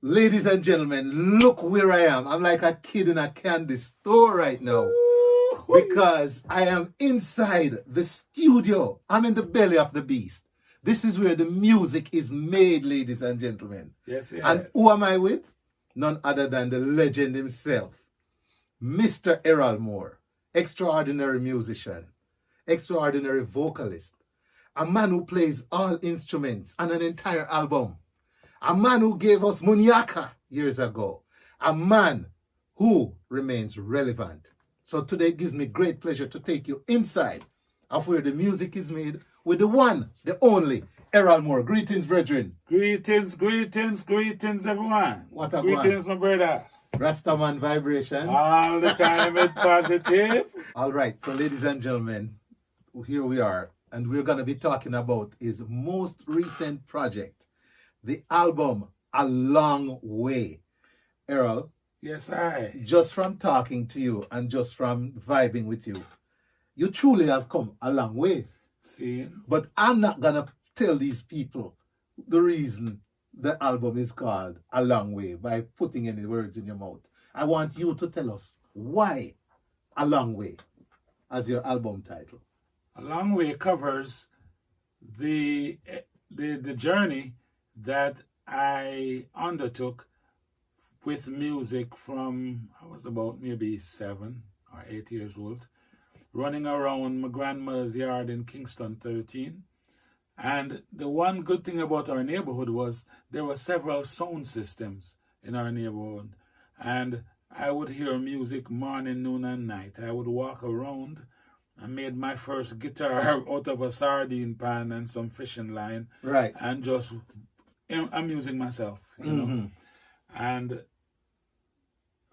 Ladies and gentlemen, look where I am. I'm like a kid in a candy store right now because I am inside the studio. I'm in the belly of the beast. This is where the music is made, ladies and gentlemen. Yes, yes. And who am I with? None other than the legend himself, Mr. Errol Moore, extraordinary musician, extraordinary vocalist, a man who plays all instruments on an entire album. A man who gave us Munyaka years ago. A man who remains relevant. So today it gives me great pleasure to take you inside of where the music is made with the one, the only, Errol Moore. Greetings, brethren. Greetings, everyone. What a Greetings, my brother. Rastaman vibrations. All the time it's positive. All right, so ladies and gentlemen, here we are. And we're going to be talking about his most recent project, the album A Long Way. Errol, Yes, I. just from talking to you and just from vibing with you, you truly have come a long way. See? But I'm not going to tell these people the reason the album is called A Long Way by putting any words in your mouth. I want you to tell us why A Long Way as your album title. A Long Way covers the journey that I undertook with music from I was about maybe 7 or 8 years old, running around my grandmother's yard in Kingston 13. And the one good thing about our neighborhood was there were several sound systems in our neighborhood. And I would hear music morning, noon, and night. I would walk around. I made my first guitar out of a sardine pan and some fishing line. Right. And just amusing myself, you know. And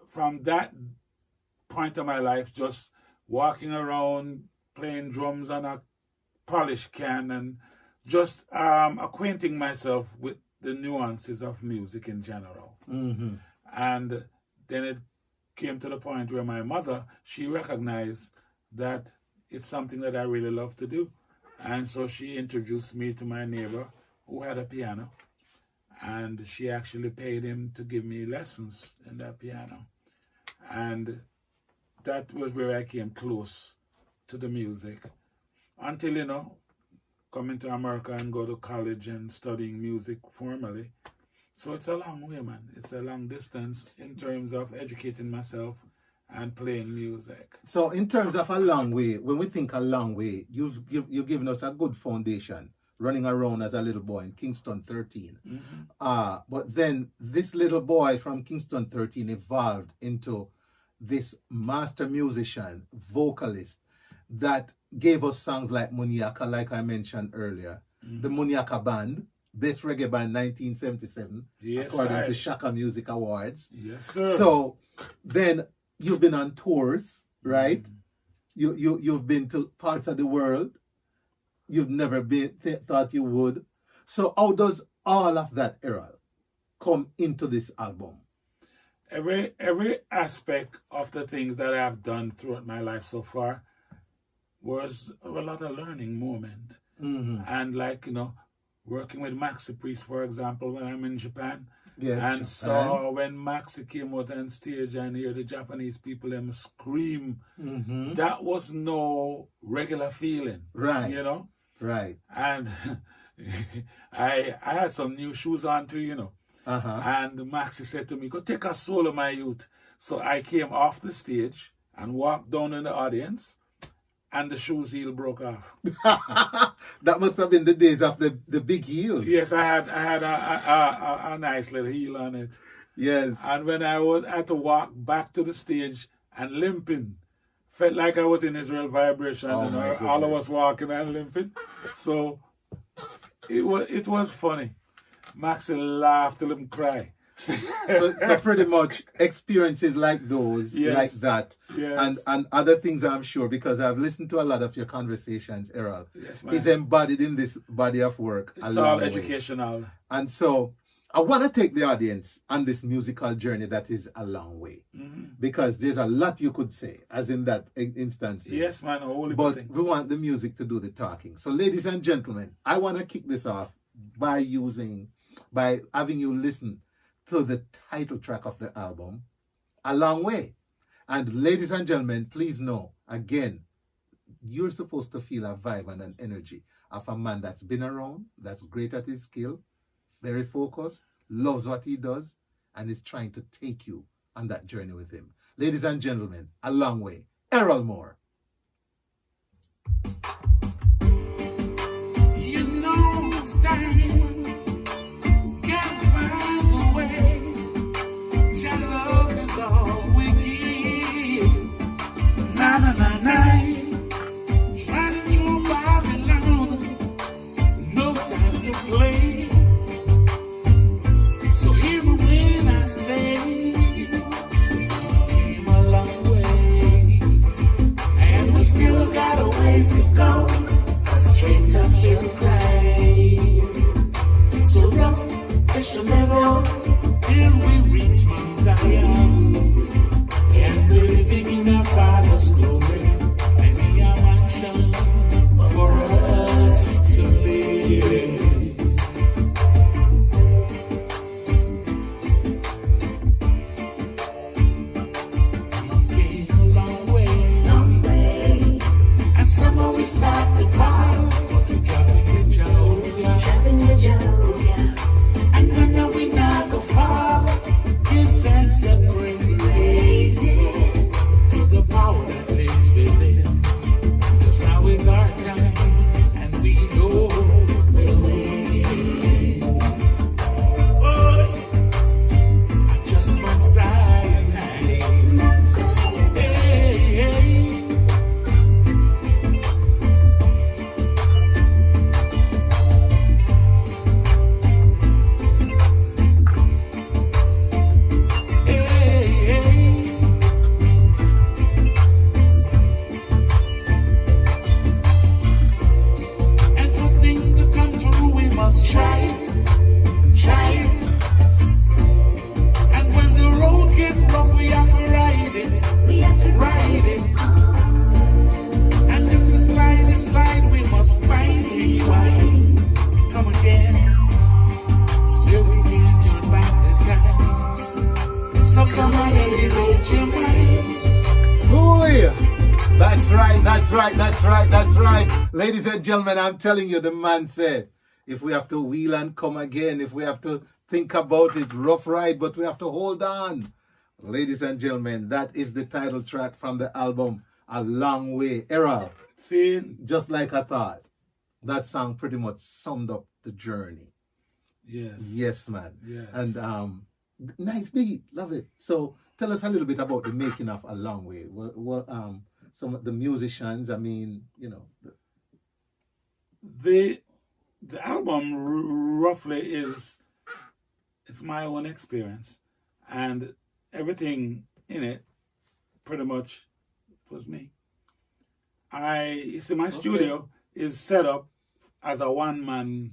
from that point of my life, just walking around, playing drums on a polish can and just acquainting myself with the nuances of music in general. And then it came to the point where my mother, she recognized that it's something that I really love to do. And so she introduced me to my neighbor who had a piano. And she actually paid him to give me lessons in that piano. And that was where I came close to the music. Until, you know, coming to America and go to college and studying music formally. So it's a long way, man. It's a long distance in terms of educating myself and playing music. So in terms of a long way, when we think a long way, you've given us a good foundation running around as a little boy in Kingston 13. But then this little boy from Kingston 13 evolved into this master musician, vocalist that gave us songs like Munyaka, like I mentioned earlier, the Munyaka Band, Best Reggae Band 1977, according to Shaka Music Awards. Yes, sir. So then you've been on tours, right? You've been to parts of the world you've never been thought you would. So how does all of that, Errol, come into this album? Every aspect of the things that I've done throughout my life so far was a lot of learning moment. And like, you know, working with Maxi Priest, for example, when I'm in Japan. Yes, and Japan. saw when Maxi came out on stage and hear the Japanese people them scream, that was no regular feeling. Right. You know? Right. And I had some new shoes on too, you know. And Maxi said to me, go take a solo, my youth. So I came off the stage and walked down in the audience, and the shoes heel broke off. That must have been the days of the big heels. Yes, I had a nice little heel on it. Yes. And when I had to walk back to the stage and limping, felt like I was in Israel Vibration. Oh, you know, my all of goodness. us walking and limping. So it was funny. Maxie laughed till him cry. So pretty much experiences like those, Yes. like that, Yes. and other things, I'm sure, because I've listened to a lot of your conversations, Errol, Yes, man. is embodied in this body of work. It's all educational. And so I want to take the audience on this musical journey that is a long way, because there's a lot you could say, as in that instance. there. Yes, man. Holy But things. we want the music to do the talking. So, ladies and gentlemen, I want to kick this off by having you listen to the title track of the album, A Long Way. And ladies and gentlemen, please know, again, you're supposed to feel a vibe and an energy of a man that's been around, that's great at his skill, very focused, loves what he does, and is trying to take you on that journey with him. Ladies and gentlemen, A Long Way, Errol Moore. You know it's time, gotta find a way. Your love is all we give. Na na na na. Trying to throw Babylon, no time to play. So hear me when I say we came a long way, and we still got a ways to go. Straight up hill climb. So rough, fishermen row till we reach Mount Zion. And we're living in our Father's glory. Maybe a mansion for us to live. We came a long way. And somehow we started wild. And now we not go far. Give thanks and praises to the power that lives within. 'Cause now is our time, and we know we'll win. Oh, I just Mount Zion. Hey, hey. Try it. And when the road gets rough, we have to ride it. And if we slide, we must find rewind. Come again, so we can turn back the times. So come on, elevate your minds. Oh, yeah. That's right. Ladies and gentlemen, I'm telling you, the man said, if we have to wheel and come again, if we have to think about it, rough ride, but we have to hold on. Ladies and gentlemen, that is the title track from the album, A Long Way. Errol, See, just like I thought, that song pretty much summed up the journey. yes. Yes, man. Yes. And nice beat, love it. So tell us a little bit about the making of A Long Way. What some of the musicians, I mean, you know. The album roughly it's my own experience, and everything in it pretty much was me. You see, my studio is set up as a one-man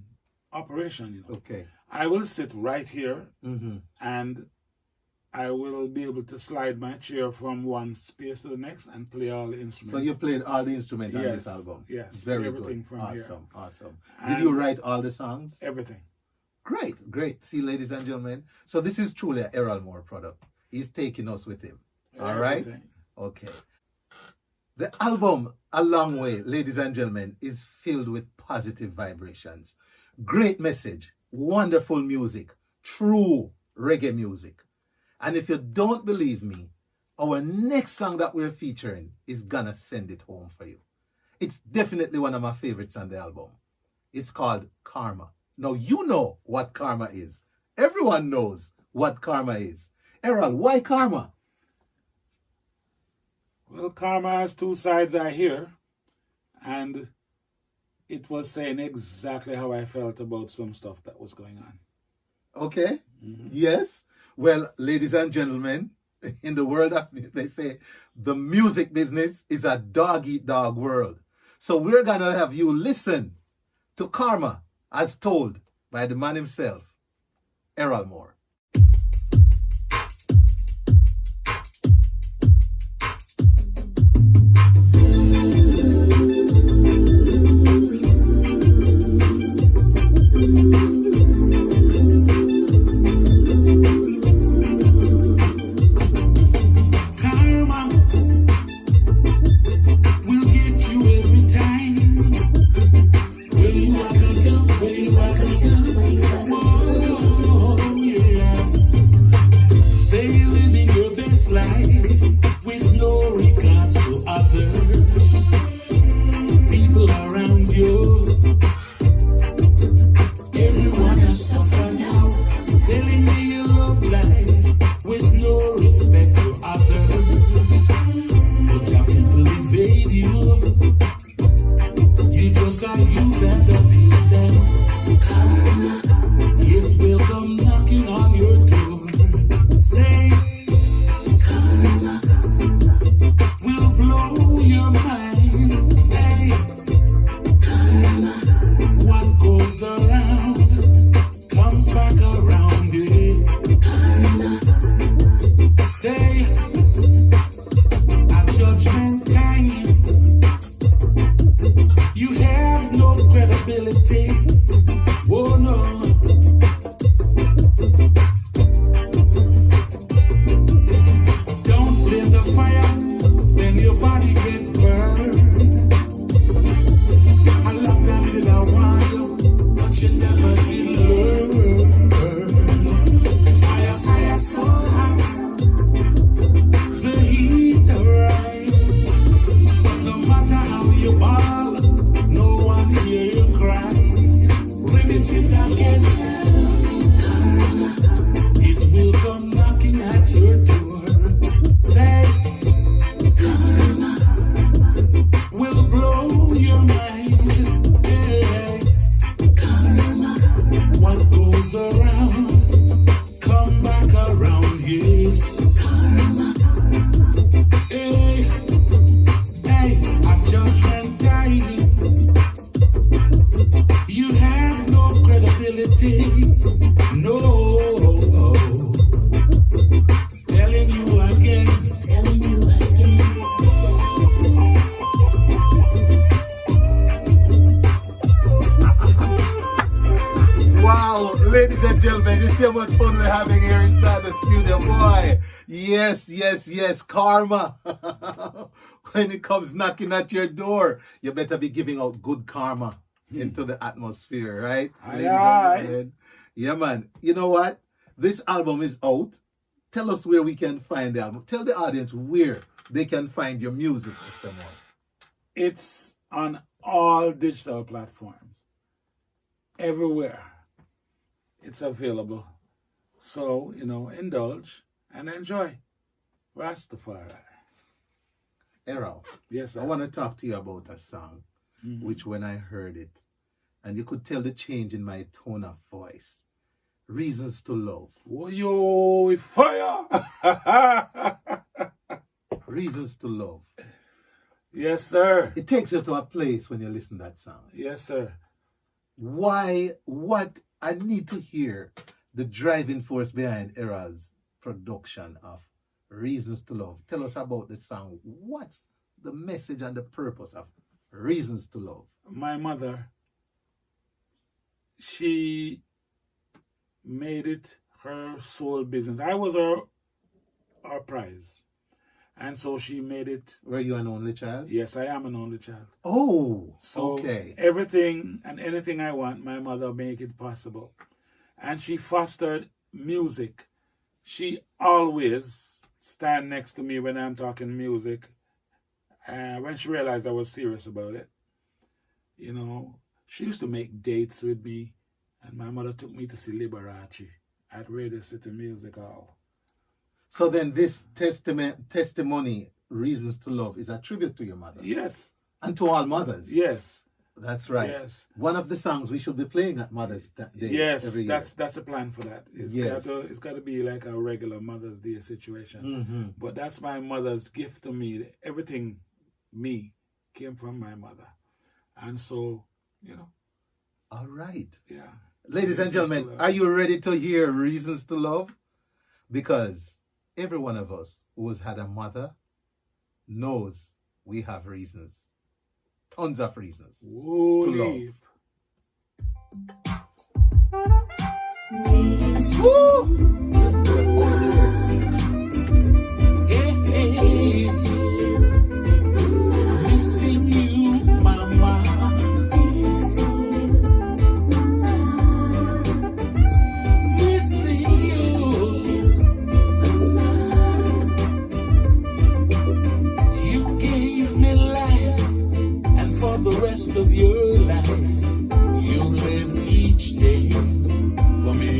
operation, you know. Okay. I will sit right here, Mm-hmm. and I will be able to slide my chair from one space to the next and play all the instruments. So you played all the instruments on Yes, this album? yes, Very everything good. from Awesome. Did And you write all the songs? everything. Great. See, ladies and gentlemen, so this is truly an Errol Moore product. He's taking us with him. All right? Everything. Okay. The album, A Long Way, ladies and gentlemen, is filled with positive vibrations. Great message, wonderful music, true reggae music. And if you don't believe me, our next song that we're featuring is gonna send it home for you. It's definitely one of my favorites on the album. It's called Karma. Now you know what karma is. Everyone knows what karma is. Errol, why karma? Well, karma has two sides, I hear, and it was saying exactly how I felt about some stuff that was going on. Okay. Yes. Well, ladies and gentlemen, in the world of, they say, the music business is a dog-eat-dog world. So we're going to have you listen to Karma as told by the man himself, Errol Moore. of life with no respect for others. But your people invade you. You just are used and abuse them. It will come knocking on your door. Say, will blow your mind. Hey, what goes around comes back around. Yeah. Say, at judgment time, you have no credibility. Oh no. Don't blame the fire when your body get burned. A long time did I want you, but you never did learn. Fire, fire so hot, the heat rise. But no matter how you ball, no one hear you cry. Repeat it again. It will come knocking at your door. Say, will blow your mind. Yeah. What goes around, come back around. Yes. Hey, hey, at judgment time, you have no credibility. No. Telling you again. Wow, ladies and gentlemen, you see how much fun we're having here inside the studio, boy. Yes, yes, yes, karma. When it comes knocking at your door, you better be giving out good karma into the atmosphere, right? Ladies and gentlemen. Yeah, man. You know what? This album is out. Tell us where we can find the album. Tell the audience where they can find your music, Mr. Moore. It's on all digital platforms. Everywhere. It's available. So, indulge and enjoy. Rastafari. Errol, Yes, sir. I want to talk to you about a song, which when I heard it, and you could tell the change in my tone of voice. Reasons to Love. Oh, yo, fire! Reasons to Love. Yes, sir. It takes you to a place when you listen to that song. Yes, sir. Why? What? I need to hear the driving force behind Errol's production of Reasons to Love. Tell us about the song. What's the message and the purpose of Reasons to Love? My mother, she made it her sole business. I was her prize. And so she made it. Were you an only child? Yes, I am an only child. Oh, so okay. Everything and anything I want, my mother make it possible. And she fostered music. She always stand next to me when I'm talking music. When she realized I was serious about it, she used to make dates with me. And my mother took me to see Liberace at Radio City Music Hall. So then this testimony, Reasons to Love, is a tribute to your mother. Yes. And to all mothers. Yes. That's right. Yes. One of the songs we should be playing at Mother's Day yes, every year. That's a plan for that. It's got to be like a regular Mother's Day situation. Mm-hmm. But that's my mother's gift to me. Everything me came from my mother. And so, All right. Yeah. Ladies and gentlemen, are you ready to hear Reasons to Love? Because every one of us who has had a mother knows we have reasons. Tons of reasons to love. Missing you, mama. Missing you. You gave me life, and for the rest of your life, you live each day for me.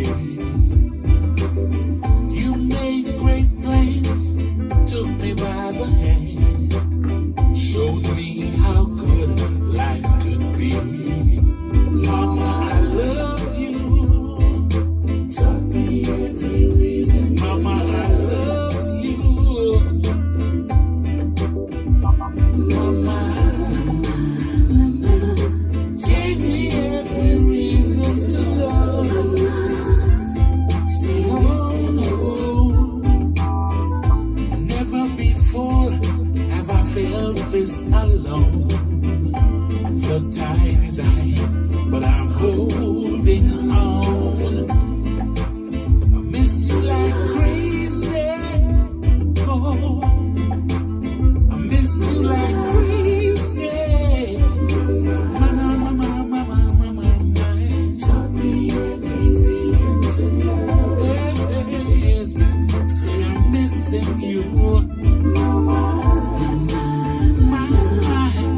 missing you.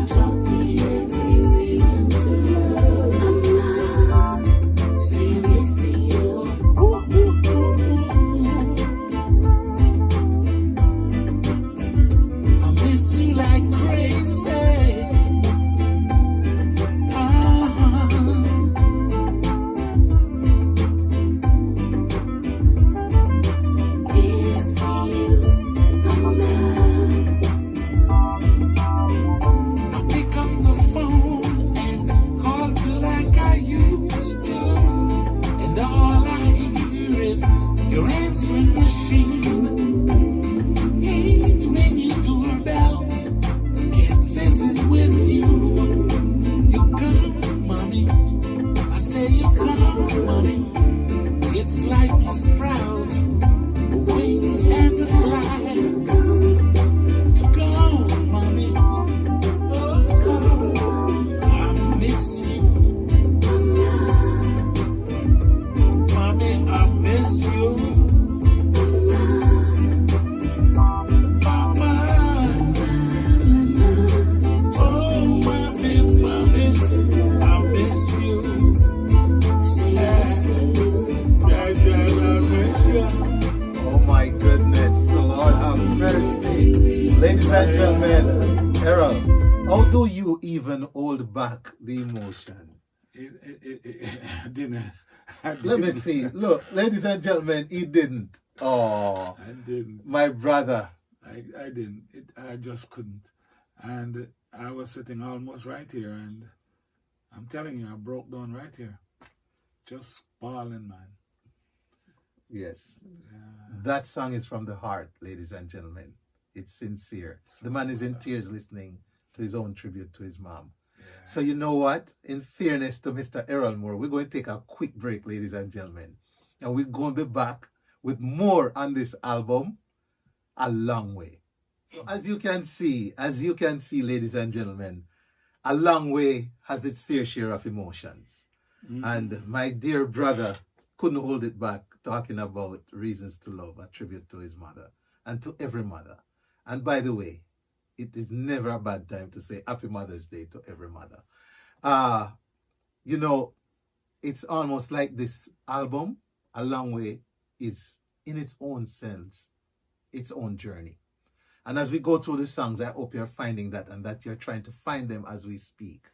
Taught me every reason to love. Say I'm missing you. I miss you like crazy. Ladies and gentlemen, Errol, how do you even hold back the emotion? I didn't. Let me see. Look, ladies and gentlemen, he didn't. Oh, I didn't. my brother. I didn't. I just couldn't. And I was sitting almost right here, and I'm telling you, I broke down right here. Just bawling, man. Yes. Yeah. That song is from the heart, ladies and gentlemen. It's sincere. The man is in tears listening to his own tribute to his mom. Yeah. So you know what? In fairness to Mr. Errol Moore, we're going to take a quick break, ladies and gentlemen. And we're going to be back with more on this album, A Long Way. So as you can see, ladies and gentlemen, A Long Way has its fair share of emotions. Mm-hmm. And my dear brother couldn't hold it back talking about Reasons to Love, a tribute to his mother and to every mother. And by the way, it is never a bad time to say Happy Mother's Day to every mother. You know, it's almost like this album, A Long Way, is in its own sense, its own journey. And as we go through the songs, I hope you're finding that and that you're trying to find them as we speak.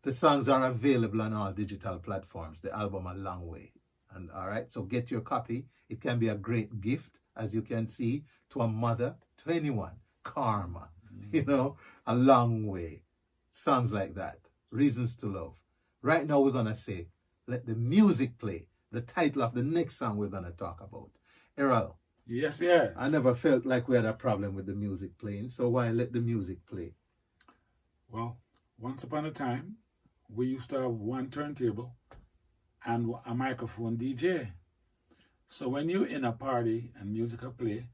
The songs are available on all digital platforms, the album A Long Way. And all right, so get your copy. It can be a great gift, as you can see, to a mother, to anyone. Karma, you know, A Long Way. Songs like that. Reasons to Love. Right now we're going to say, let the music play. The title of the next song we're going to talk about. Errol. Yes. I never felt like we had a problem with the music playing, so why let the music play? Well, once upon a time, we used to have one turntable and a microphone DJ. So when you're in a party and music will play,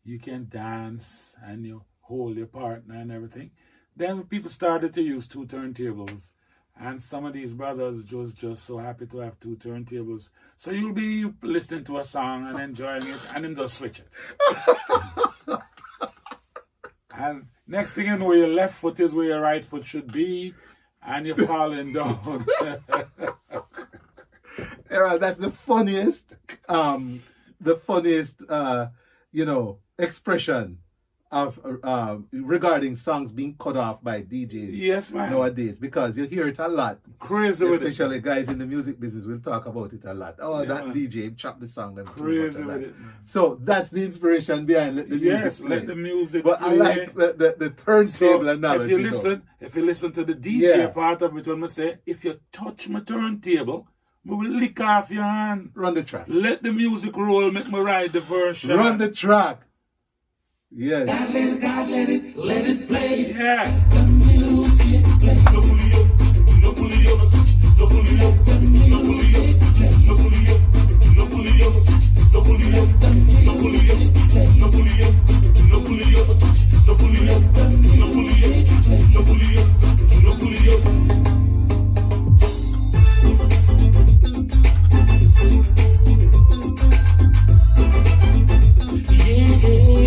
you can dance and you hold your partner and everything. Then people started to use two turntables. And some of these brothers just so happy to have two turntables. So you'll be listening to a song and enjoying it, and then just switch it. And next thing you know, your left foot is where your right foot should be, and you're falling down. Errol, that's the funniest, expression of regarding songs being cut off by DJs. Yes, man. Nowadays, because you hear it a lot. Crazy with it. Especially guys in the music business will talk about it a lot. Oh, Yeah, that man. DJ chopped the song them Crazy too much. with it, man. So that's the inspiration behind let the music Yes, play. let the music But play. I like the turntable So analogy. if you listen to the DJ Yeah. part of it, when I say, if you touch my turntable, we will lick off your hand. Run the track. Let the music roll, make me ride the version. Run the track. Yes. God, let it play. Yeah. The music play. No Julio, no Julio, no Julio, no Julio, no Julio, no Julio, no Julio, no Julio, no Julio, no Julio, no Julio, no Julio, no Julio. Yeah.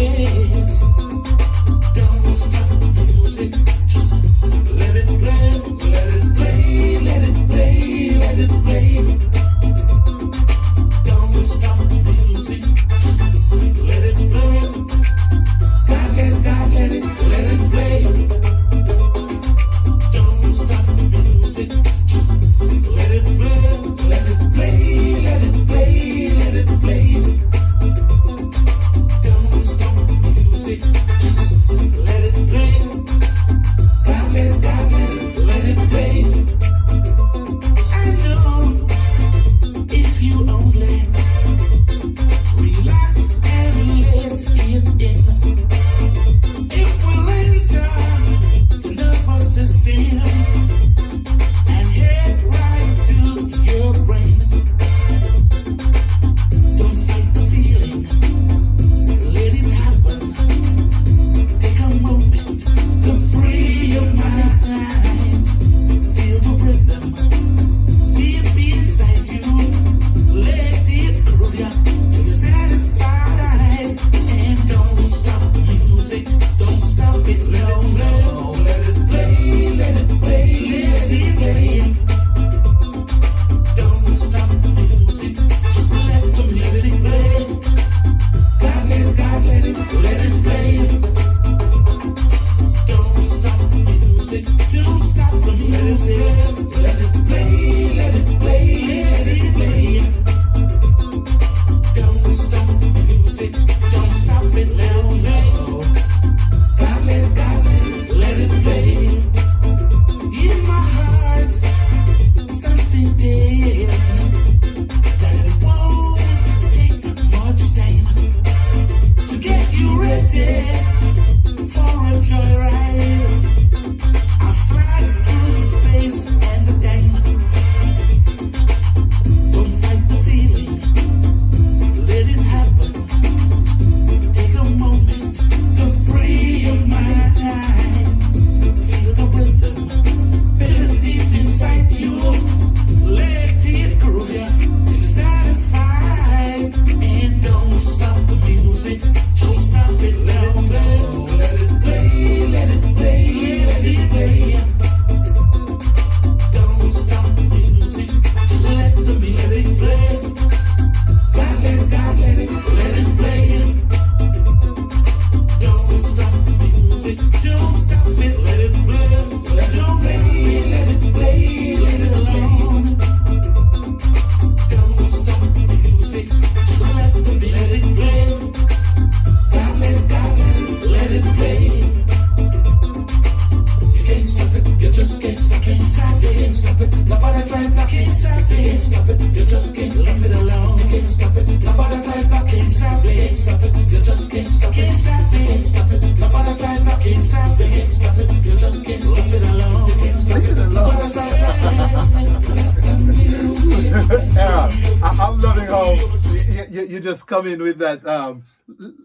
you just come in with that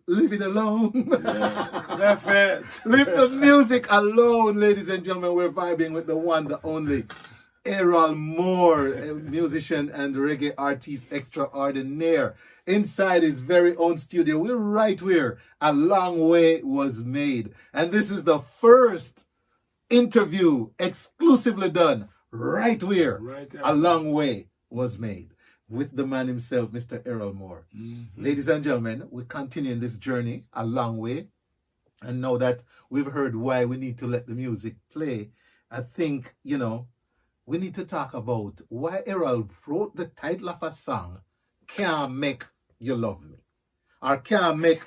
leave it alone. Left it. Leave the music alone, ladies and gentlemen. We're vibing with the one, the only Errol Moore, a musician and reggae artist extraordinaire, inside his very own studio. We're right where A Long Way Was Made. And this is the first interview exclusively done right where A Long Way Was Made, with the man himself, Mr. Errol Moore. Ladies and gentlemen, we're continuing this journey a long way. And now that we've heard why we need to let the music play, I think, we need to talk about why Errol wrote the title of a song, Can't Make You Love Me. Or Can't Make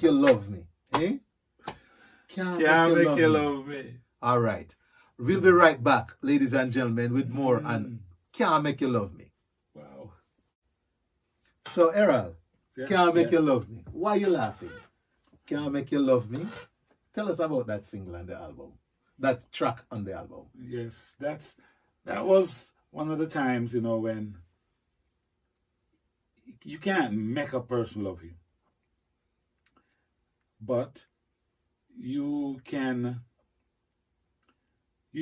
You Love Me. Eh? Can't Make You Love Me. All right. We'll be right back, ladies and gentlemen, with more on Can't Make You Love Me. Wow. So, Errol, Yes, Can't Make You yes. Love Me. Why are you laughing? Can't Make You Love Me. Tell us about that single on the album. That track on the album. Yes, that was one of the times, when you can't make a person love you, but you can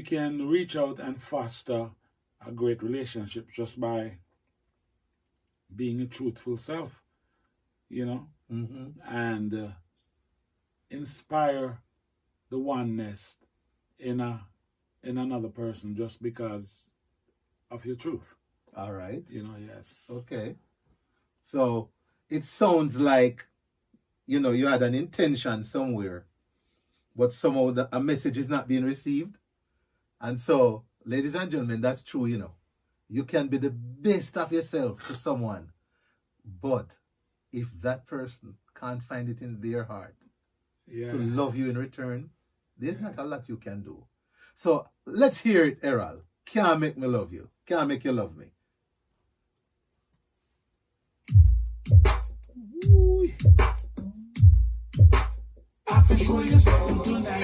reach out and foster a great relationship just by being a truthful self, and inspire the oneness in another person just because of your truth. All right. Yes. Okay. So it sounds like, you had an intention somewhere, but somehow a message is not being received. And so, ladies and gentlemen, that's true, You can be the best of yourself to someone, but if that person can't find it in their heart to love you in return, there's not a lot you can do. So let's hear it, Errol. Can't Make Me Love You. Can't Make You Love Me. I feel sure you're something tonight.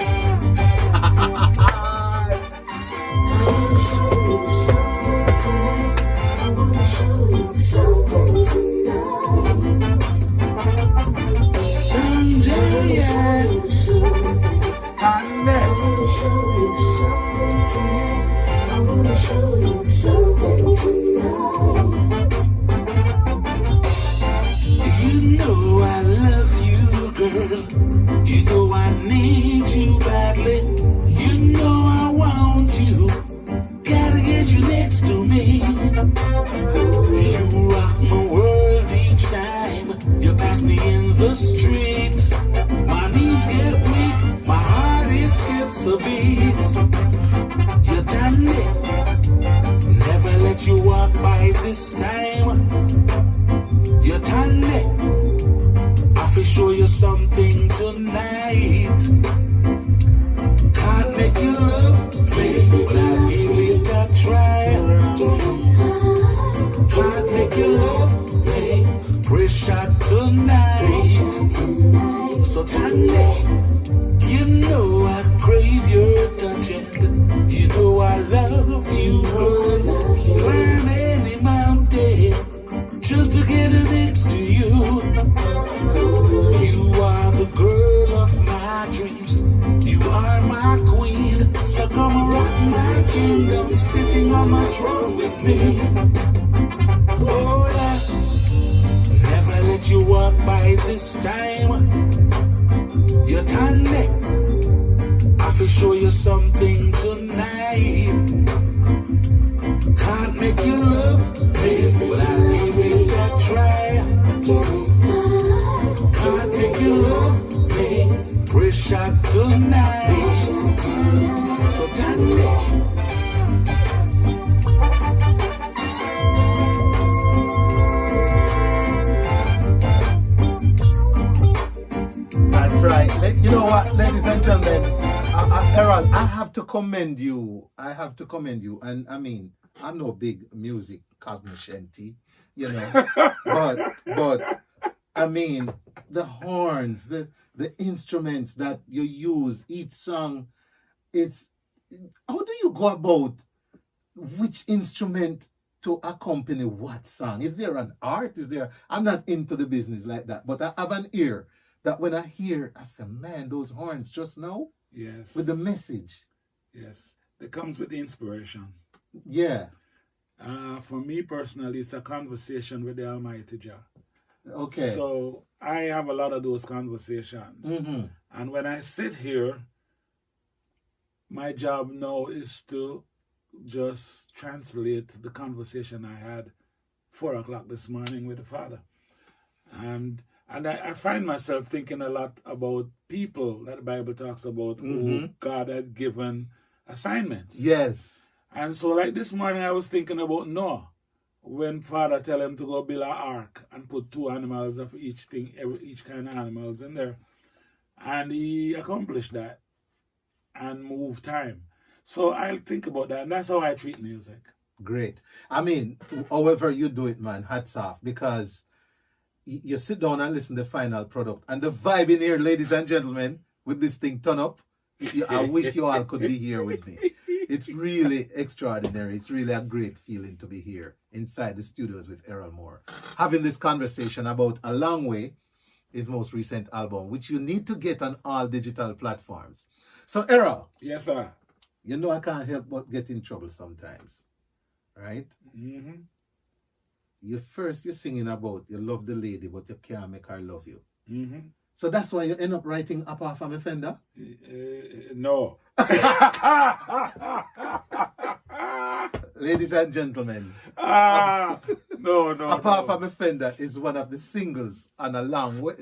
I wanna show you something tonight. I wanna show you something tonight. You know I love you, girl. You know I need you badly. You know I want you. Gotta get you next to me. You rock my world each time you pass me in the street. My knees get weak, my heart it skips a beat. You done it, never let you walk by this time. You done it, I feel show you something tonight. Can't make you love me, but I'll give it a try. Can't make you love me, pressure tonight. So tonight, you know I crave your touch and you know I love you, girl. Climb any mountain just to get next to you. You are the girl of my dreams. You are my queen. So come rock my kingdom, sitting on my throne with me. Oh yeah, never let you walk by this time. You done it, I feel show you something tonight. Can't make you love me, but I'll give it a try. Can't make you love me, pressure tonight. So done it. That's right. You know what, ladies and gentlemen, Errol, I have to commend you. And I mean, I'm no big music cognoscenti, but I mean, the horns, the instruments that you use, each song, how do you go about which instrument to accompany what song? Is there an art? I'm not into the business like that, but I have an ear that when I hear, I say, man, those horns just now Yes. with the message. Yes. It comes with the inspiration. Yeah. For me personally, it's a conversation with the Almighty Jah. Okay. So I have a lot of those conversations. Mm-hmm. And when I sit here, my job now is to just translate the conversation I had 4 o'clock this morning with the Father. And I find myself thinking a lot about people that the Bible talks about who God had given assignments. Yes. And so like this morning I was thinking about Noah. When Father tell him to go build an ark and put 2 animals of each thing, each kind of animals in there. And he accomplished that and moved time. So I'll think about that, and that's how I treat music. Great. I mean, however you do it, man, hats off, because you sit down and listen to the final product. And the vibe in here, ladies and gentlemen, with this thing turn up, I wish you all could be here with me. It's really extraordinary. It's really a great feeling to be here inside the studios with Errol Moore, having this conversation about A Long Way, his most recent album, which you need to get on all digital platforms. So, Errol. Yes, sir. You know I can't help but get in trouble sometimes, right? Mm-hmm. You're singing about you love the lady, but you can't make her love you. Mm-hmm. So that's why you end up writing Apart from a Fender? No. Ladies and gentlemen, no. Apart from a Fender is one of the singles on A Long Way.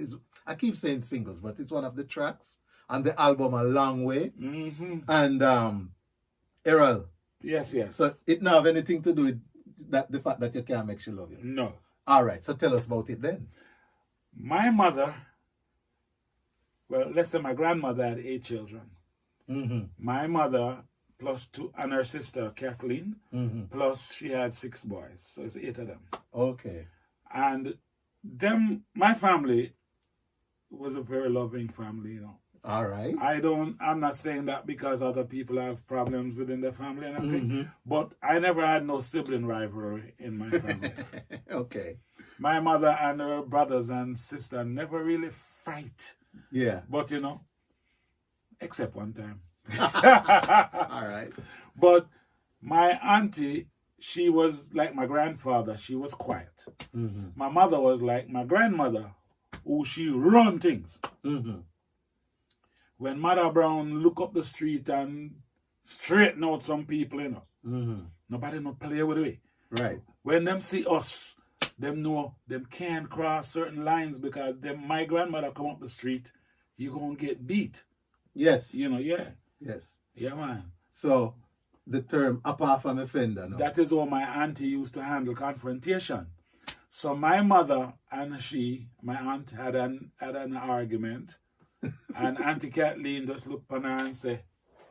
I keep saying singles, but it's one of the tracks on the album A Long Way. Mm-hmm. And Errol. Yes. So it not have anything to do with the fact that you can't make she love you? No. All right, so tell us about it then. My mother, well, let's say my grandmother had 8 children. Mm-hmm. My mother plus 2, and her sister Kathleen, plus she had 6 boys. So it's 8 of them. Okay. And my family was a very loving family, you know. All right. I'm not saying that because other people have problems within their family and everything, but I never had no sibling rivalry in my family. Okay. My mother and her brothers and sister never really fight. Yeah. But, you know, except one time. All right. But my auntie, she was like my grandfather. She was quiet. Mm-hmm. My mother was like my grandmother, who she run things. Mm-hmm. When Mother Brown look up the street and straighten out some people, you know, nobody no play with it. Right. When them see us, them know them can't cross certain lines because my grandmother come up the street, you gonna get beat. Yes. You know, yeah. Yes. Yeah, man. So the term apart from a fender now. That is how my auntie used to handle confrontation. So my mother and my aunt had an argument. And Auntie Kathleen just looked on her and say,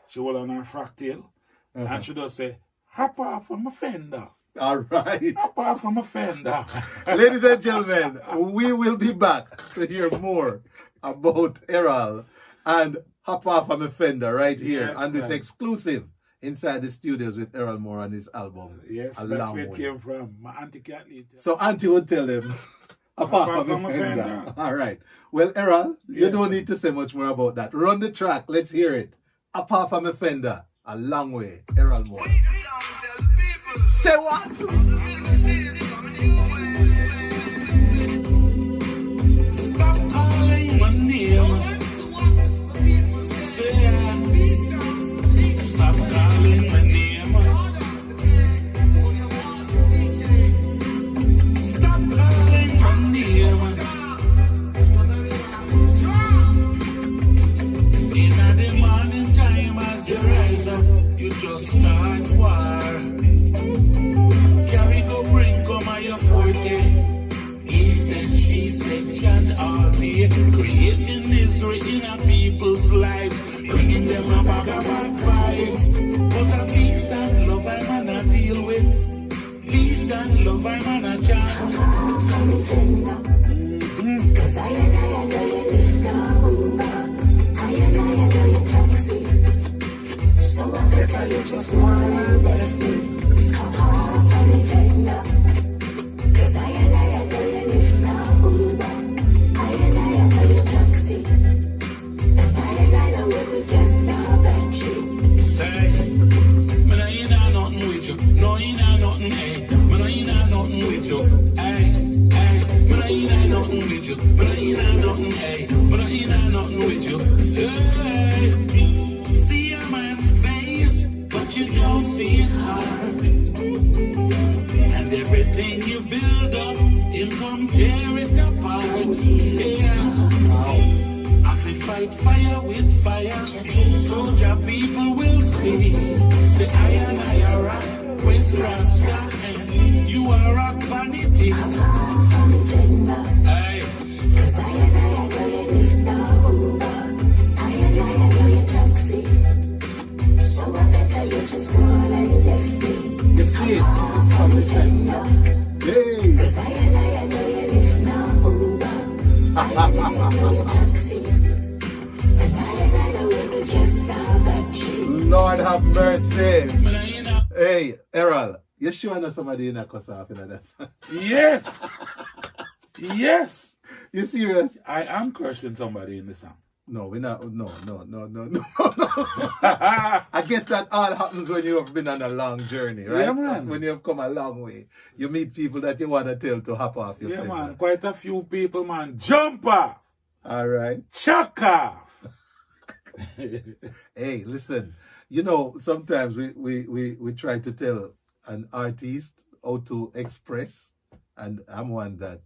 she was on her frock tail, and she just say, hop off from a fender. All right. Hop off from a fender. Ladies and gentlemen, we will be back to hear more about Errol and hop off from a fender right here on this exclusive Inside the Studios with Errol Moore on his album. Yes, A that's Long where it Way. came from. My Auntie Kathleen. So Auntie would tell him, apart from a fender. All right. Well, Errol, you don't need to say much more about that. Run the track. Let's hear it. Apart from a fender, A Long Way. Errol Moore. Say what? Stop calling my name. Stop calling my name. Stop calling my name. In the morning time as you rise up, you just start war. Carry go bring come on your 40. He says, she said, chant all day, creating misery in our people's lives, bringing them a bag of bad vibes. But a peace and love I wanna deal with. Peace and love I wanna chant. Cause I know you live down. I know you taxi. So I better you just wanna left me. Apart from the you. But I ain't had nothing, hey. But I ain't had nothing with you. Hey. See a man's face, but you don't see his heart. And everything you build up, him come tear it apart. Yes. I feel fight fire with fire. Soldier people will see. Say I and I are rock with Rasta. And you are rock vanity. Aye. Cause I and I know you lift no Uber. I and I know you taxi. So I better you just go on and lift me. You see it? From the fender. Hey! Cause I and I know you lift no Uber. I and I know you taxi. And I know we could just stop at you. Lord have mercy. But I ain't a Hey, Errol, you sure know somebody in a cuss off in that song? Yes. Yes. You serious? I am cursing somebody in the song. No, we're not. No. I guess that all happens when you have been on a long journey, right? Yeah, man. When you have come a long way. You meet people that you want to tell to hop off your Yeah, fender. man. Quite a few people, man. Jump off. All right. Chuck off. Hey, listen. You know, sometimes we try to tell an artist how to express, and I'm one that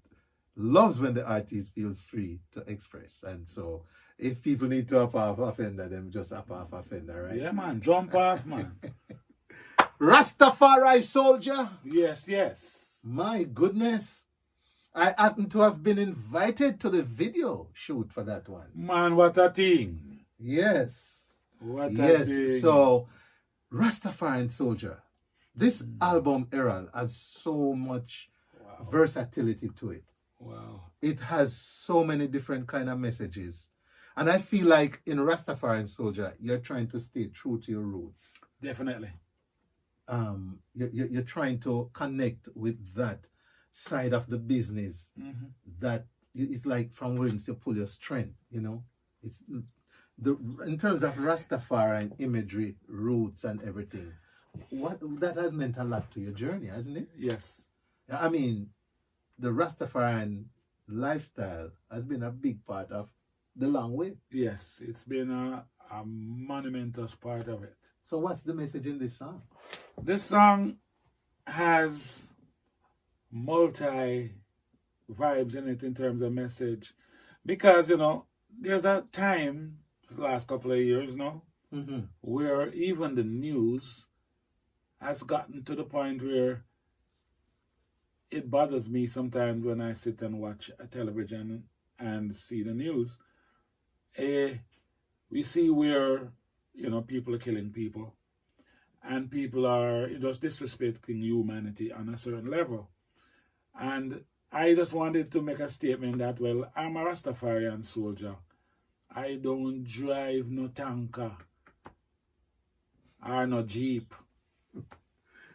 loves when the artist feels free to express. And so if people need to hop off a fender, them just hop off a fender, right? Yeah, man. Jump off, man. Rastafari soldier. Yes, yes. My goodness. I happen to have been invited to the video shoot for that one. Man, what a thing. Yes. What a Yes. thing. So, Rastafarian Soldier. This album, Errol, has so much versatility to it. Wow. It has so many different kind of messages. And I feel like in Rastafarian Soldier, you're trying to stay true to your roots. Definitely. You're trying to connect with that side of the business Mm-hmm. that it's like from whence you pull your strength, you know. It's in terms of Rastafarian imagery, roots and everything. What that has meant a lot to your journey, hasn't it? Yes. I mean, the Rastafarian lifestyle has been a big part of the long way. Yes. It's been a monumentous part of it. So what's the message in this song? This song has multi vibes in it in terms of message, because there's a time the last couple of years now Mm-hmm. where even the news has gotten to the point where it bothers me sometimes when I sit and watch a television and see the news. We see where people are killing people, and people are just disrespecting humanity on a certain level. And I just wanted to make a statement that, well, I'm a Rastafarian soldier. I don't drive no tanker or no jeep.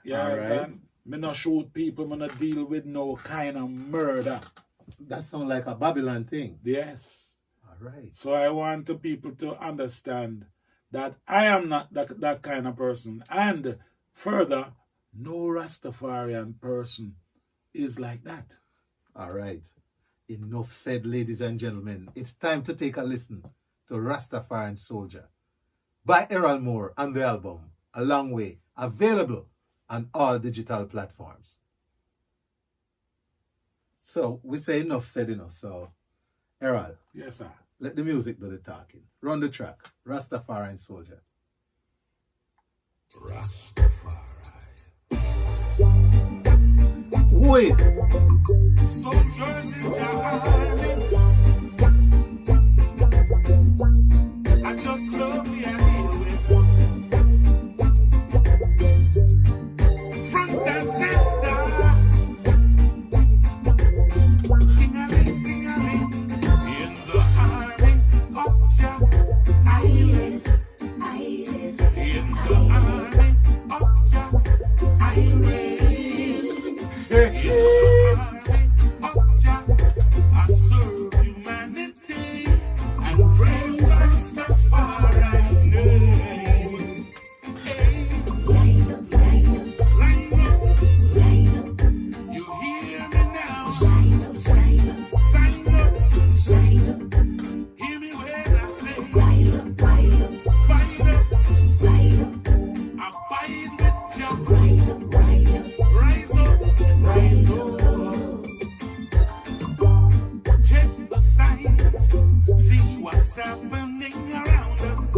Yeah, All right. man. Me no shoot people, me no deal with no kind of murder. That sounds like a Babylon thing. Yes. All right. So I want the people to understand that I am not that kind of person. And further, no Rastafarian person is like that. All right. Enough said, ladies and gentlemen. It's time to take a listen to Rastafarian Soldier by Errol Moore on the album A Long Way, available on all digital platforms. So we say enough said enough. So, Errol, Yes, sir. let the music do the talking. Run the track. Rastafarian Soldier. Wait. soldiers in your army. I just love the idea with front and center. Ding-a-ling, ding-a-ling. In the army of Jah, I live. In the army of Jah, I live. In the army of Jah, I serve. happening around us.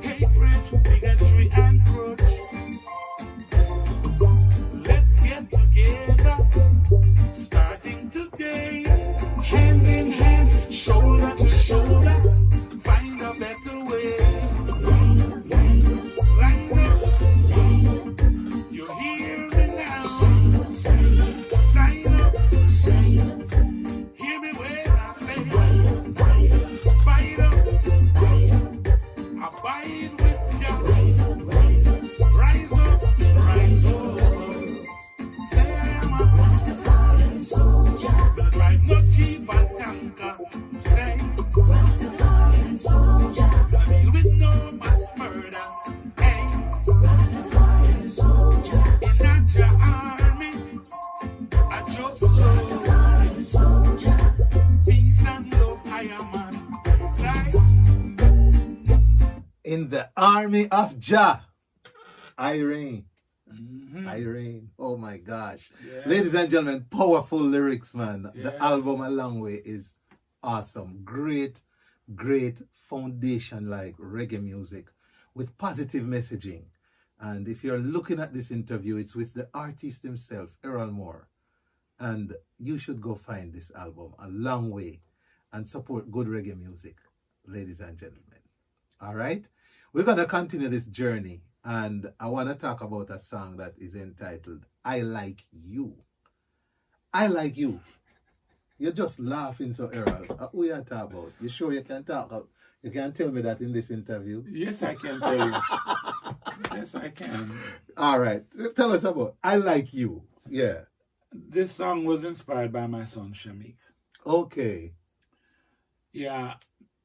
Hatred, bigotry, and grudge. Let's get together, starting today. Hand in hand, shoulder to shoulder, find a better way. Line up, you hear me now. Sign up, hear me when I say fight up, abide with Jah. Rise up, rise up. Say I am a Rastafarian soldier. Gonna drive no Jeep or tanker. Say Rastafarian soldier. Gonna deal with no mass murder. Hey, Rastafarian soldier. In that your army, I just love Rastafarian soldier. Peace and love, I am man. Say In the army of Jah. Irene. Irene. Oh my gosh. Yes. Ladies and gentlemen, powerful lyrics, man. The Yes. album A Long Way is awesome. Great, great foundation like reggae music with positive messaging. And if you're looking at this interview, it's with the artist himself, Errol Moore. And you should go find this album, A Long Way, and support good reggae music, ladies and gentlemen. All right? We're going to continue this journey. And I want to talk about a song that is entitled, I Like You. I Like You. You're just laughing so, Errol. Who are you talking about? You sure you can talk? You can tell me that in this interview? Yes, I can tell you. Yes, I can. All right. Tell us about I Like You. Yeah. This song was inspired by my son, Shamik. Okay. Yeah,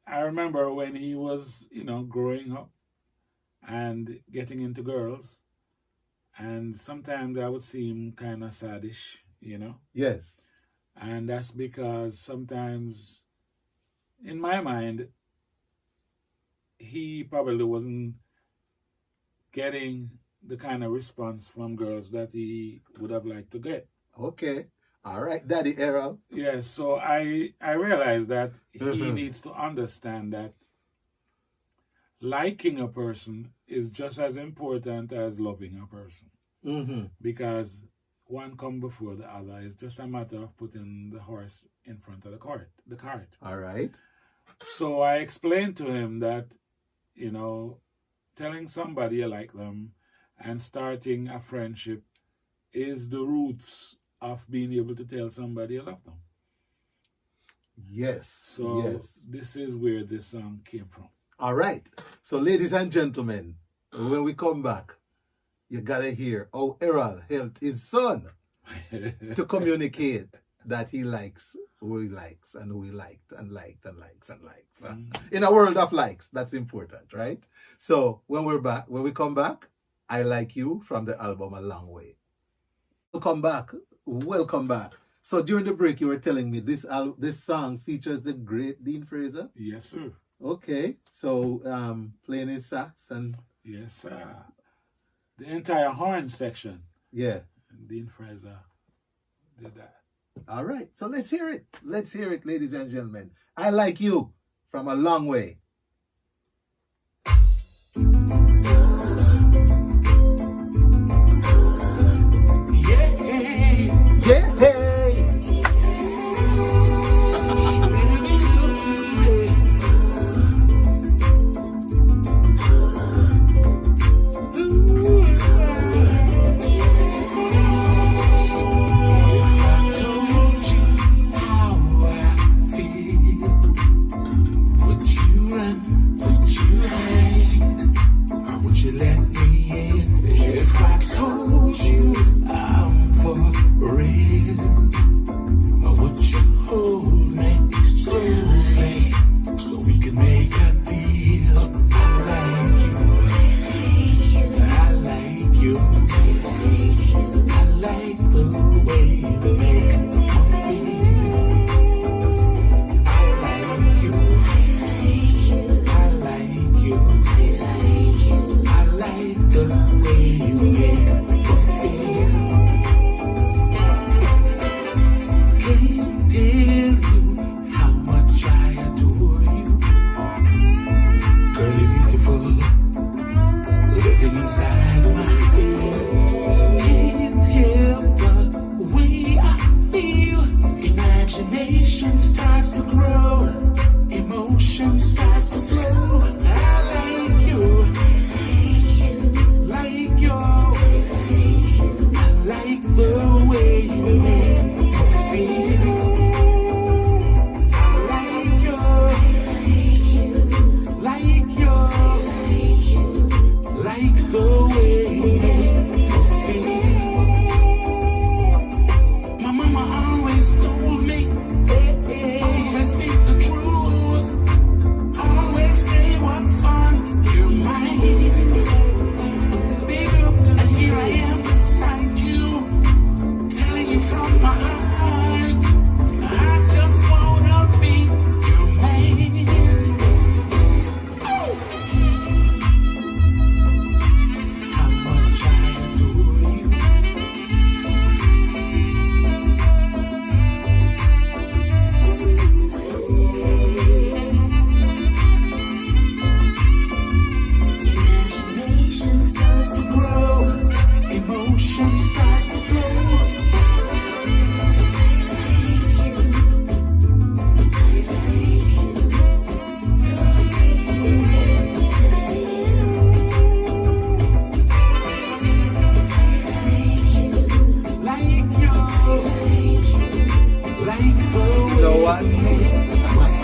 I remember when he was, growing up and getting into girls. And sometimes I would see him kind of saddish, Yes. And that's because sometimes, in my mind, he probably wasn't getting the kind of response from girls that he would have liked to get. Okay. All right, Daddy Errol. Yeah, so I realized that he needs to understand that liking a person is just as important as loving a person. Because one come before the other. It's just a matter of putting the horse in front of the cart. All right. So I explained to him that, telling somebody you like them and starting a friendship is the roots of being able to tell somebody you love them. Yes. So yes. this is where this song came from. All right. So, ladies and gentlemen, when we come back, you gotta hear how Errol helped his son to communicate that he likes who he likes and who he liked and liked and likes and likes. In a world of likes, that's important, right? So when we come back, I Like You from the album A Long Way. Welcome back. So during the break, you were telling me this song features the great Dean Fraser. Yes, sir. Okay, so playing his sax and yes, sir. The entire horn section. yeah. Dean Fraser did that. All right, so let's hear it. Let's hear it, ladies and gentlemen. I Like You from A Long Way. If I told you I'm for real, starts to grow, emotion starts to flow. I like you, like you, I like the way you make me feel. I like you, like you, like the way you make me feel. My mama always told me, always speak the truth, always say what's on your mind. Big up to the here I am beside you, telling you from my heart, I just wanna be your man. Oh! How much I adore you. Imagination starts to grow. Emotion starts to flow. Like you, like the You know way what? you make me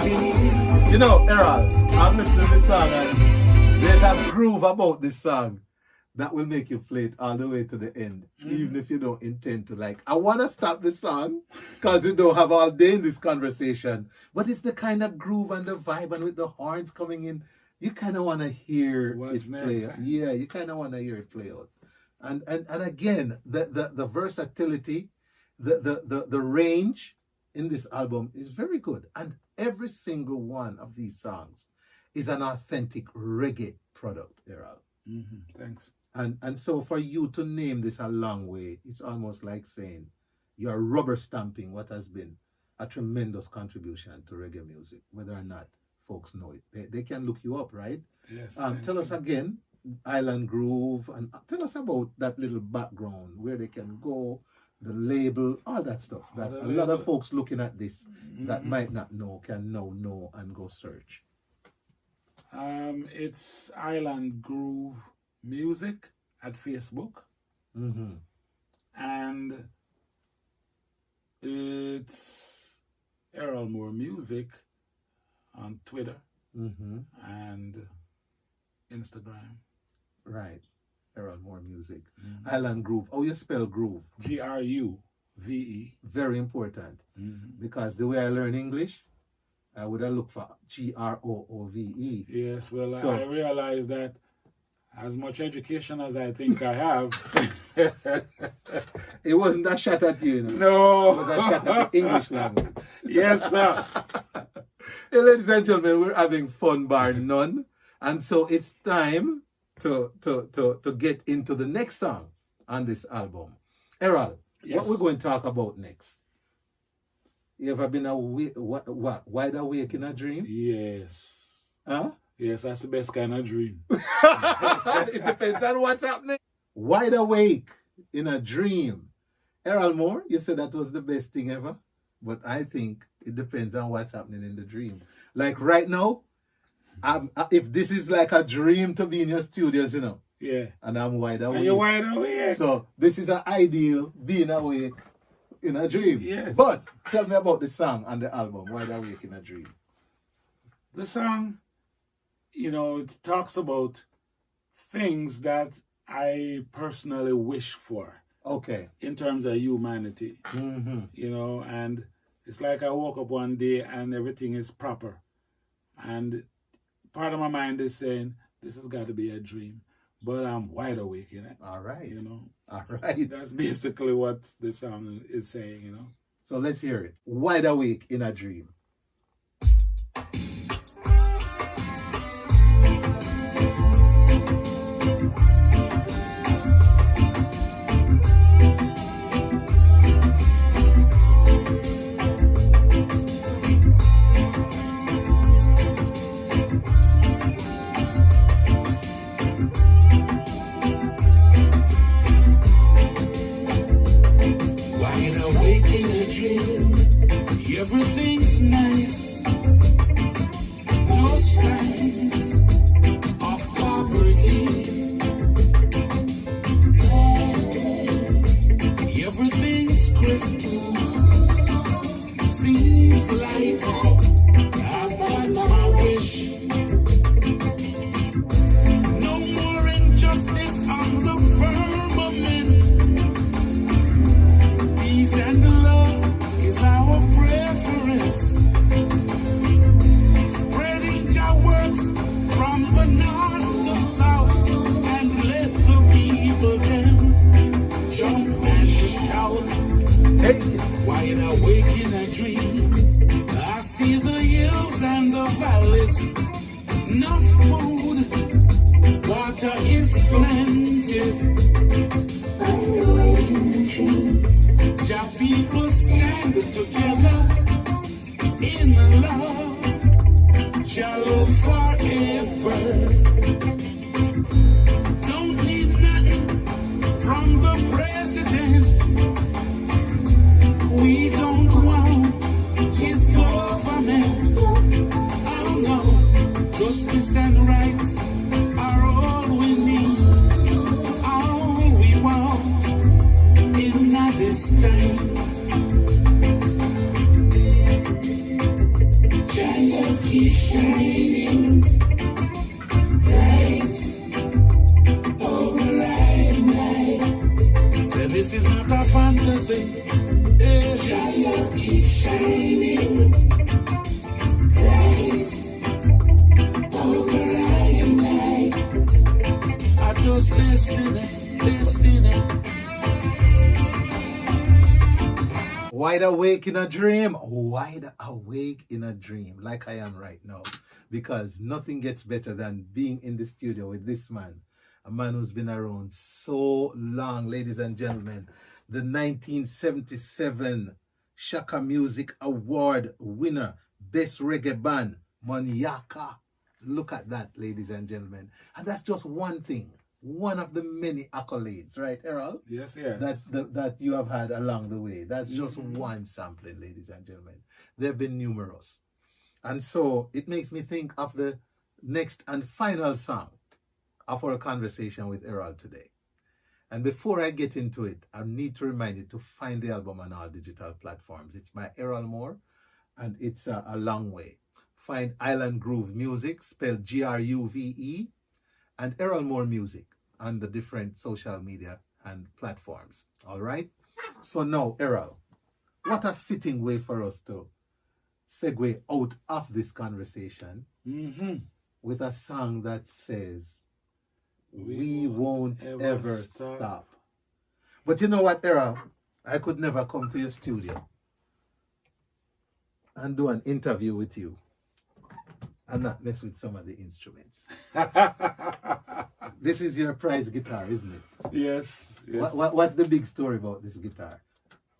feel. You know, Errol, I'm listening to this song and there's a groove about this song that will make you play it all the way to the end, even if you don't intend to. Like, I want to stop the song because we don't have all day in this conversation, but it's the kind of groove and the vibe, and with the horns coming in, you kind of want to hear What's it play next, out. huh? Yeah, you kind of want to hear it play out. And again, the versatility, the range in this album is very good. And every single one of these songs is an authentic reggae product, Errol. Thanks. And so for you to name this a long way, it's almost like saying you're rubber stamping what has been a tremendous contribution to reggae music, whether or not folks know it. They can look you up, right? Yes. Tell us again, Island Groove, and tell us about that little background, where they can go, the label, all that stuff that a lot of folks looking at this that might not know can now know and go search. It's Island Groove Music at Facebook, Mm-hmm. and it's Errol Moore Music on Twitter Mm-hmm. and Instagram. Right. Errol Moore Music. Island Groove. Oh, you spell groove. GRUVE. Very important. Because the way I learn English, I would have looked for GROOVE. Yes, well, So- I realize that as much education as I think I have, It wasn't a shot at you, you know. no. It was a shot at the English language. Yes, sir. Hey, ladies and gentlemen, we're having fun bar none. And so it's time to get into the next song on this album. Errol, Yes. what we're going to talk about next? You ever been wide awake in a dream? Yes. Huh? Yes, that's the best kind of dream. It depends on what's happening. Wide awake in a dream. Errol Moore, you said that was the best thing ever. But I think it depends on what's happening in the dream. Like right now, if this is like a dream to be in your studios, you know, Yeah. and I'm wide awake. And you're wide awake. So this is an ideal being awake in a dream. Yes. But tell me about the song and the album, Wide Awake in a Dream. The song, it talks about things that I personally wish for Okay. in terms of humanity, Mm-hmm. and it's like I woke up one day and everything is proper. And part of my mind is saying, this has got to be a dream, but I'm wide awake in it. All right. All right. That's basically what the song is saying, So let's hear it. Wide Awake in a Dream. Wide awake in a dream, everything's nice. there's enough food, water is plenty. Jah people stand together in love, Jah love forever. Don't need nothing from the president. We don't want his government. Oh no, justice and rights are all we need. All we want in this time. Jah love keep shining bright over night. Say this is not a fantasy. Jah love keep shining bright over night. I just destiny. Wide awake in a dream, wide awake in a dream, like I am right now. Because nothing gets better than being in the studio with this man, a man who's been around so long, ladies and gentlemen. The 1977 Shaka Music Award winner, Best Reggae Band, Monyaka. Look at that, ladies and gentlemen. And that's just one thing. One of the many accolades, right, Errol? Yes, yes. That you have had along the way. That's just one sampling, ladies and gentlemen. There have been numerous. And so it makes me think of the next and final song of our conversation with Errol today. And before I get into it, I need to remind you to find the album on all digital platforms. It's by Errol Moore, and it's a long way. Find Island Groove Music, spelled Gruve, and Errol Moore Music on the different social media and platforms. All right? So now, Errol, what a fitting way for us to segue out of this conversation with a song that says, we won't ever stop. But you know what, Errol? I could never come to your studio and do an interview with you and not mess with some of the instruments. This is your prize guitar, isn't it? Yes. What's the big story about this guitar?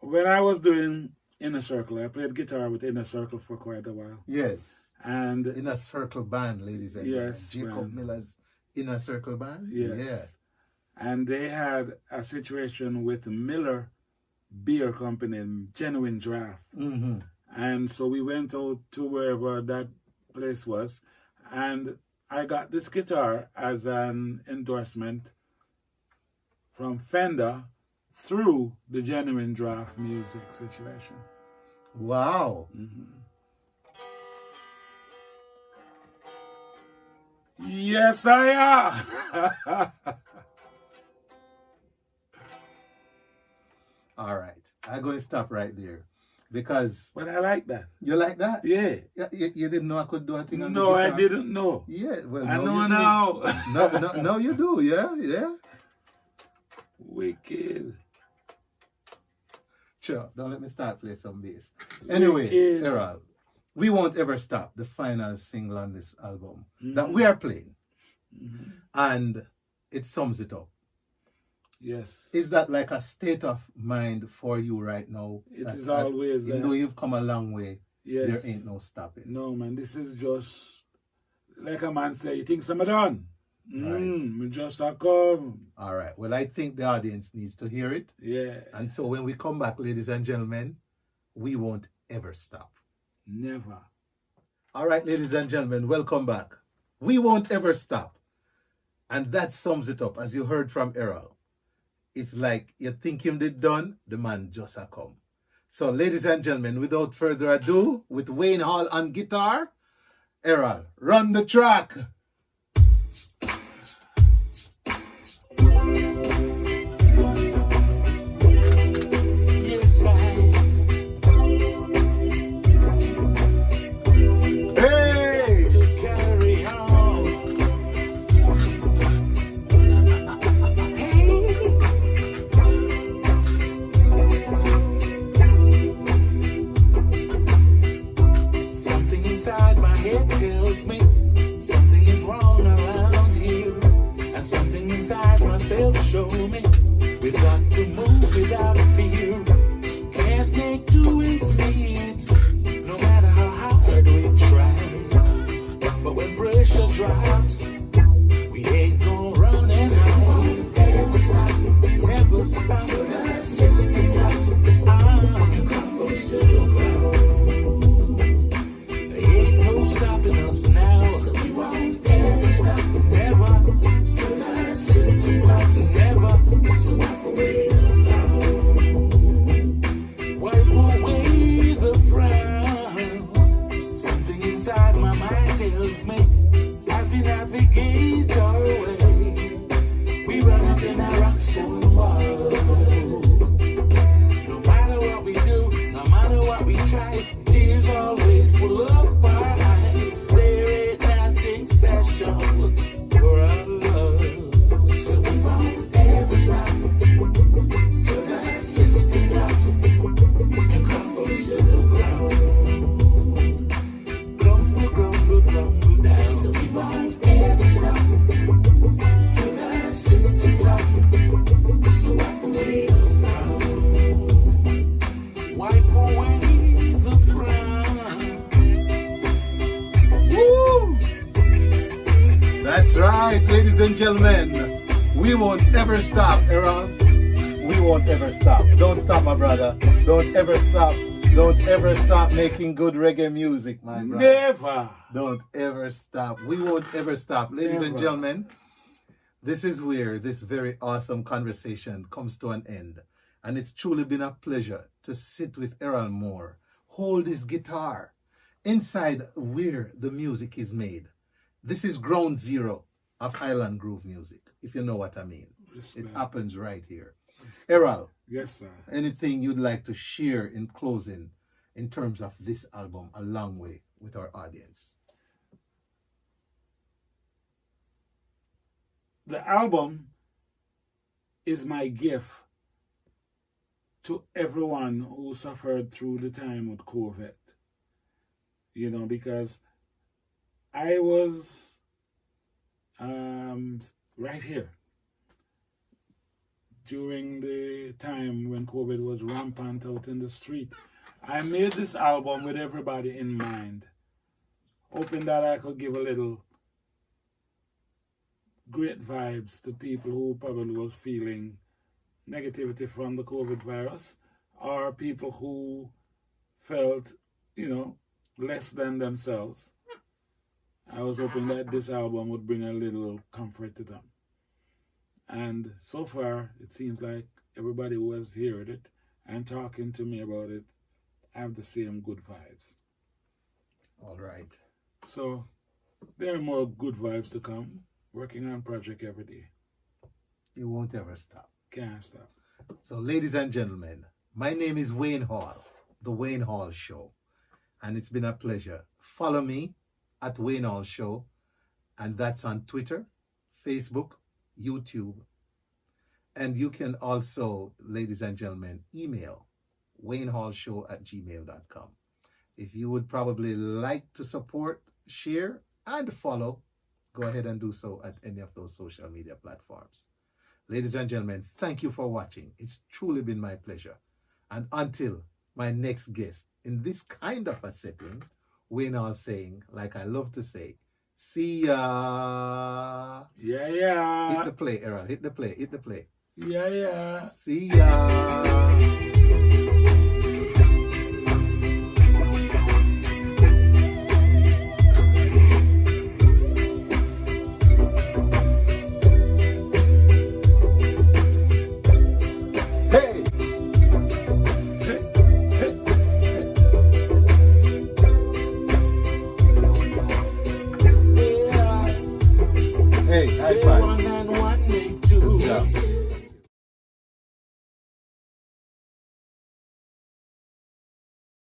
When I was doing Inner Circle, I played guitar with Inner Circle for quite a while. Yes. And Inner Circle Band, ladies and gentlemen. yes, Jacob Miller's Inner Circle Band? yes. Yeah. And they had a situation with Miller Beer Company, Genuine Draft. Mm-hmm. And so we went out to wherever that place was, and I got this guitar as an endorsement from Fender through the Genuine Draft music situation. Wow. Yes, I am. All right. I'm going to stop right there. Because But I like that. you like that? Yeah. You didn't know I could do a thing on the No, guitar? I didn't know. Yeah, well, I no, know you do. now. No, you do. Yeah. Wicked. Sure, don't let me start playing some bass. Anyway, Wicked. Errol, We Won't Ever Stop, the final single on this album that we are playing. And it sums it up. Yes. Is that like a state of mind for you right now? It That- is that always even that. though you've come a long way, Yes. there ain't no stopping. No, man, this is just, like a man say, you think I'm done? Me just a come. All right. Well, I think the audience needs to hear it. Yeah. And so when we come back, ladies and gentlemen, we won't ever stop. Never. All right, ladies and gentlemen, welcome back. We won't ever stop. And that sums it up, as you heard from Errol. It's like you think him did done, the man just a come. So, ladies and gentlemen, without further ado, with Wayne Hall on guitar, Errol, run the track. Yes, Hey! to carry on. Something is inside my head tells me something is wrong around here, and something inside myself show me we've got to move without fear. Can't make do ends meet, no matter how hard we try. But when pressure drops, we ain't gonna run and hide. Never stop, never stop. There ain't no stopping us now. So we won't ever stop. Never. Till the system drops. Never. So wipe away the frown. Wipe away the frown. Something inside my mind tells me as we navigate our way, we run up in a rockstone wall. No matter what we do, no matter what we try, tears always full up our eyes. There ain't nothing special for us. So we won't ever stop till the system drops and crumbles to the ground. Crumble, crumble, crumble down. So we won't ever stop till the system drops. So wipe away the frown. Wipe away the frown. Woo! That's right, ladies and gentlemen. We won't ever stop, Errol. We won't ever stop. Don't stop, my brother. Don't ever stop. Don't ever stop making good reggae music, my brother. Never. Don't ever stop. We won't ever stop. Ladies and Never. gentlemen, this is where this very awesome conversation comes to an end. And it's truly been a pleasure to sit with Errol Moore, hold his guitar inside where the music is made. This is ground zero of Island Groove music, if you know what I mean. Respect. It happens right here. Errol, Yes, sir. anything you'd like to share in closing in terms of this album a long way with our audience? The album is my gift to everyone who suffered through the time with COVID. You know, because I was right here during the time when COVID was rampant out in the street. I made this album with everybody in mind, hoping that I could give a little great vibes to people who probably was feeling negativity from the COVID virus, or people who felt, less than themselves. I was hoping that this album would bring a little comfort to them. And so far, it seems like everybody who has heard it and talking to me about it have the same good vibes. All right. So there are more good vibes to come. Working on project every day. You won't ever stop. Can't stop. So, ladies and gentlemen, my name is Wayne Hall, The Wayne Hall Show. And it's been a pleasure. Follow me at Wayne Hall Show. And that's on Twitter, Facebook, YouTube. And you can also, ladies and gentlemen, email waynehallshow@gmail.com. If you would probably like to support, share, and follow, go ahead and do so at any of those social media platforms. Ladies and gentlemen, thank you for watching. It's truly been my pleasure. And until my next guest in this kind of a setting, Wayne Hall saying, like I love to say, see ya. Yeah. Hit the play, Errol. Hit the play. Hit the play. Yeah. See ya. Hey, high five.